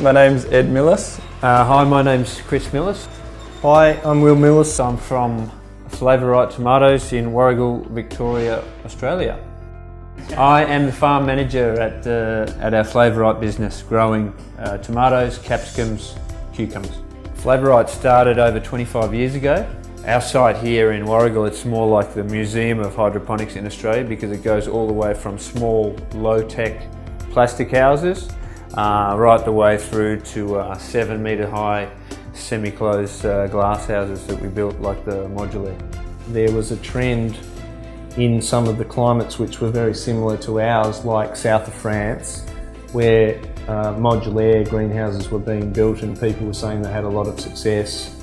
my name's Ed Millis. Hi, my name's Chris Millis. Hi, I'm Will Millis. I'm from Flavorite Tomatoes in Warragul, Victoria, Australia. I am the farm manager at our Flavorite business, growing tomatoes, capsicums, cucumbers. Flavorite started over 25 years ago. Our site here in Warragul, it's more like the Museum of Hydroponics in Australia because it goes all the way from small, low-tech plastic houses right the way through to 7 metre high semi-closed glass houses that we built, like the ModulAIR. There was a trend in some of the climates which were very similar to ours, like south of France, where ModulAIR greenhouses were being built and people were saying they had a lot of success.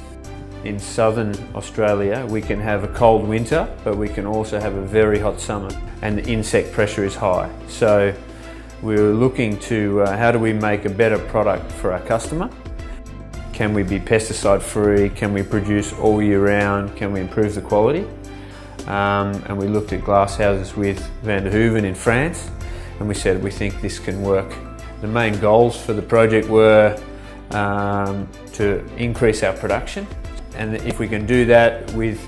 In southern Australia, we can have a cold winter, but we can also have a very hot summer, and the insect pressure is high. So we're looking to how do we make a better product for our customer? Can we be pesticide free? Can we produce all year round? Can we improve the quality? And we looked at glass houses with Van der Hoeven in France, and we said we think this can work. The main goals for the project were to increase our production, and if we can do that with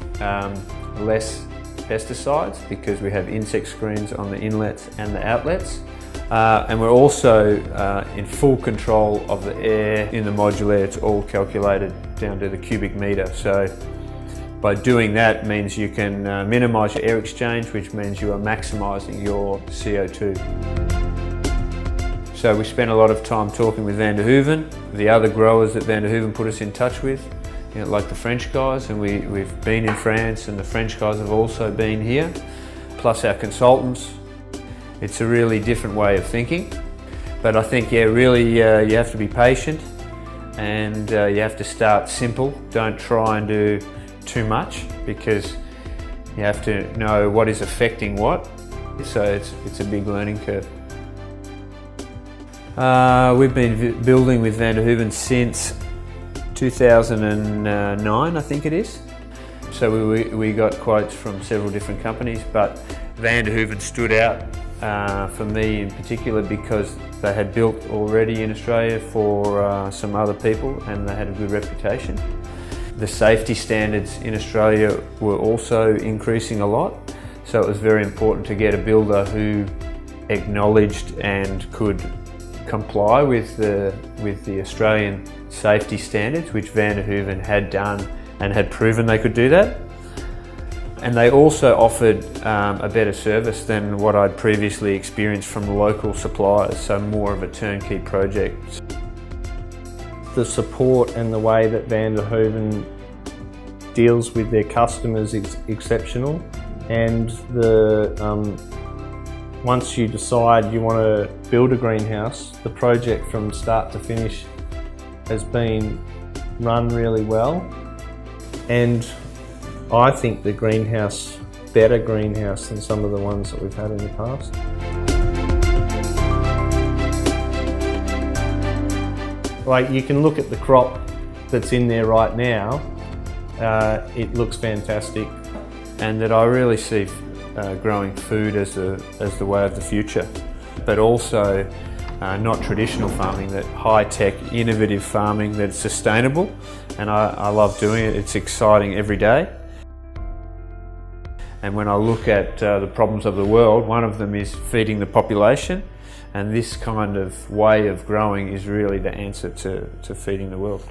less pesticides, because we have insect screens on the inlets and the outlets, and we're also in full control of the air in the ModulAIR. It's all calculated down to the cubic metre. So by doing that means you can minimise your air exchange, which means you are maximising your CO2. So we spent a lot of time talking with Van der Hoeven, the other growers that Van der Hoeven put us in touch with, you know, like the French guys, and we've been in France and the French guys have also been here, plus our consultants. It's a really different way of thinking, but I think, yeah, really you have to be patient, and you have to start simple. Don't try and do too much, because you have to know what is affecting what, so it's a big learning curve. We've been building with Van der Hoeven since 2009, I think it is. So we got quotes from several different companies, but Van der Hoeven stood out for me in particular because they had built already in Australia for some other people, and they had a good reputation. The safety standards in Australia were also increasing a lot, so it was very important to get a builder who acknowledged and could comply with the Australian safety standards, which Van der Hoeven had done and had proven they could do that. And they also offered a better service than what I'd previously experienced from local suppliers, so more of a turnkey project. The support and the way that Van der Hoeven deals with their customers is exceptional, and once you decide you want to build a greenhouse, the project from start to finish has been run really well, and I think the greenhouse, better greenhouse than some of the ones that we've had in the past. Like, you can look at the crop that's in there right now, it looks fantastic. And that I really see growing food as the way of the future, but also not traditional farming, that high-tech, innovative farming that's sustainable, and I love doing it. It's exciting every day. And when I look at the problems of the world, one of them is feeding the population, and this kind of way of growing is really the answer to feeding the world.